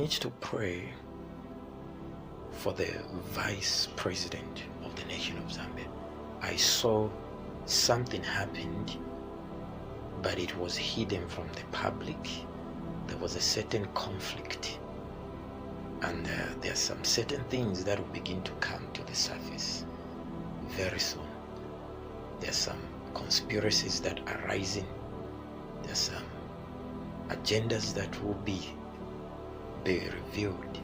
Need to pray for the vice president of the nation of Zambia. I saw something happened, but it was hidden from the public. There was a certain conflict, and there are some certain things that will begin to come to the surface very soon. There are some conspiracies that are rising. There are some agendas that will be revealed.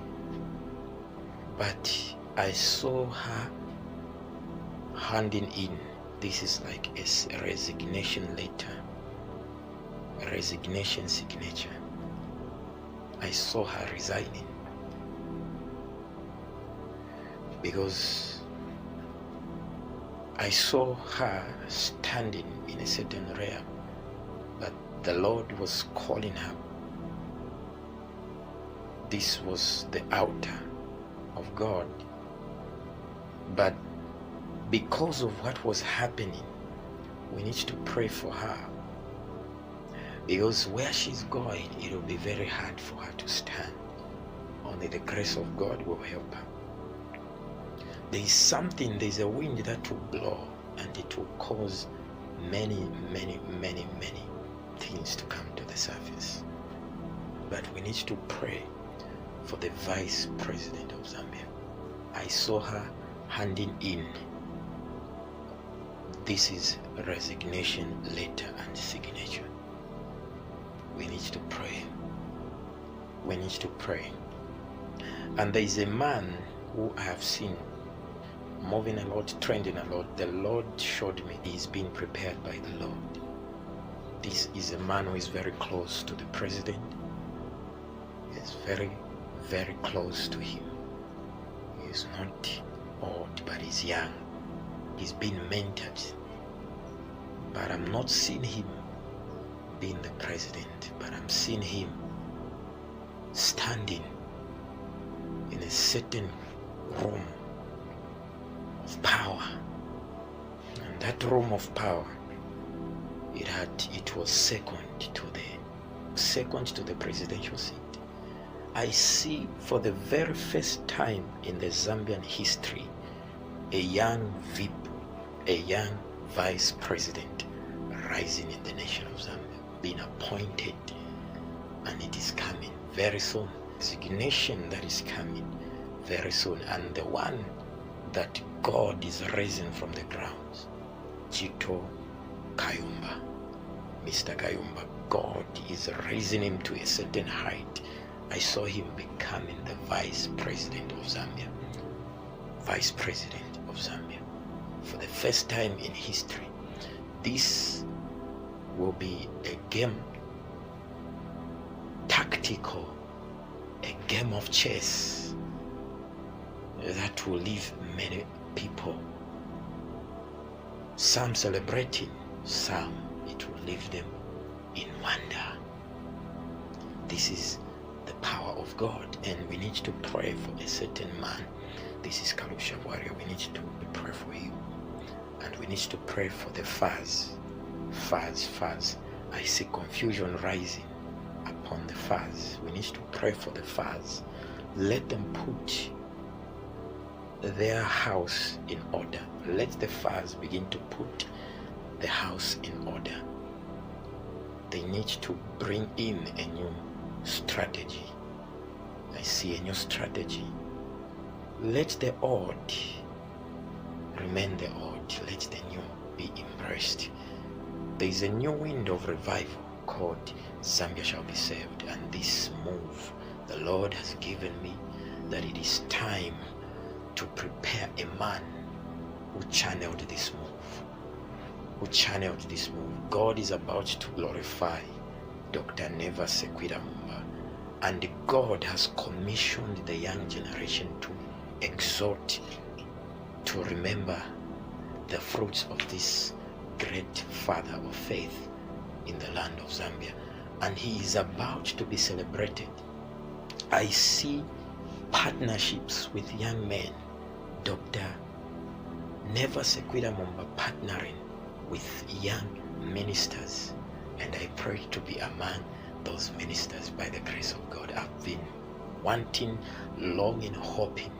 But I saw her handing in, this is like a resignation letter, a resignation signature. I saw her resigning because I saw her standing in a certain realm, but the Lord was calling her. This was the altar of God, but because of what was happening, we need to pray for her, because where she's going, it will be very hard for her to stand. Only the grace of God will help her. There is something, there is a wind that will blow, and it will cause many things to come to the surface. But we need to pray for the vice president of Zambia. I saw her handing in, this is resignation letter and signature. We need to pray. We need to pray. And there is a man who I have seen moving a lot, trending a lot. The Lord showed me he is being prepared by the Lord. This is a man who is very close to the president. He is very close to him. He is not old, but he's young. He's been mentored. But I'm not seeing him being the president, but I'm seeing him standing in a certain room of power. And that room of power, it was second to the presidential seat. I see for the very first time in the Zambian history a young VEEP, a young vice president rising in the nation of Zambia, being appointed, and it is coming very soon. Resignation that is coming very soon, and the one that God is raising from the grounds, JITO KAYUMBA, Mr. KAYUMBA, God is raising him to a certain height. I saw him becoming the vice president of Zambia. Vice president of Zambia. For the first time in history. This will be a game, tactical, a game of chess that will leave many people, some celebrating, some it will leave them in wonder. This is the power of God, and we need to pray for a certain man. This is KALUSHA warrior. We need to pray for him, and we need to pray for the FAZ. I see confusion rising upon the FAZ. We need to pray for the FAZ. Let them put their house in order. Let the FAZ begin to put the house in order. They need to bring in a new strategy. I see a new strategy. Let the old remain the old. Let the new be embraced. There is a new wind of revival called Zambia Shall Be Saved, and this move the Lord has given me, that it is time to prepare a man who channeled this move. God is about to glorify Dr. NEVERS MUMBA, and God has commissioned the young generation to exhort, to remember the fruits of this great father of faith in the land of Zambia, and he is about to be celebrated. I see partnerships with young men. Dr. NEVERS MUMBA partnering with young ministers, and I pray to be among those ministers by the grace of God. I've been wanting, longing, hoping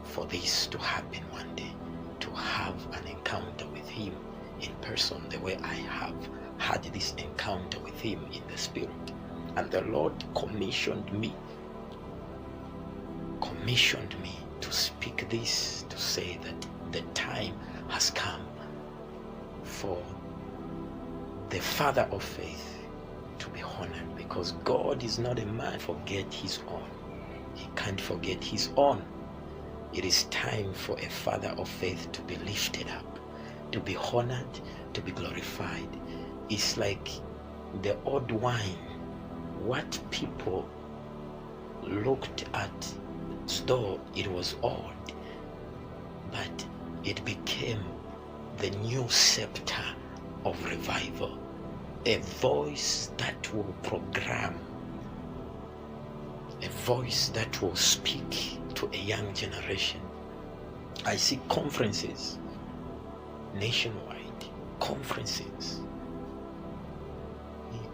for this to happen one day, to have an encounter with him in person, the way I have had this encounter with him in the spirit. And the Lord commissioned me to speak this, to say that the time has come for the father of faith to be honored, because God is not a man to forget his own. He can't forget his own. It is time for a father of faith to be lifted up, to be honored, to be glorified. It's like the old wine. What people looked at as though it was old, but it became the new scepter of revival, a voice that will program, a voice that will speak to a young generation. I see conferences nationwide, conferences.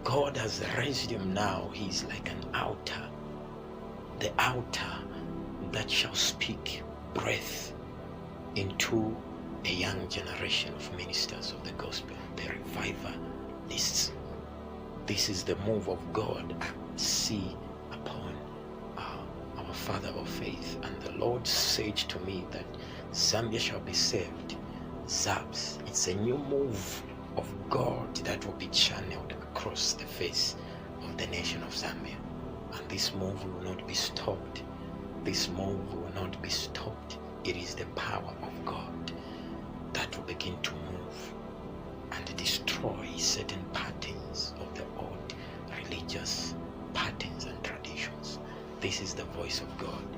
God has raised him now. He's like an altar, the altar that shall speak breath into a young generation of ministers of the gospel, the revivalists. This is the move of God I see upon our father of faith. And the Lord said to me that Zambia shall be saved. Zabs, it's a new move of God that will be channeled across the face of the nation of Zambia. And this move will not be stopped. This move will not be stopped. It is the power of God that will begin to move and destroy certain patterns of the old religious patterns and traditions. This is the voice of God.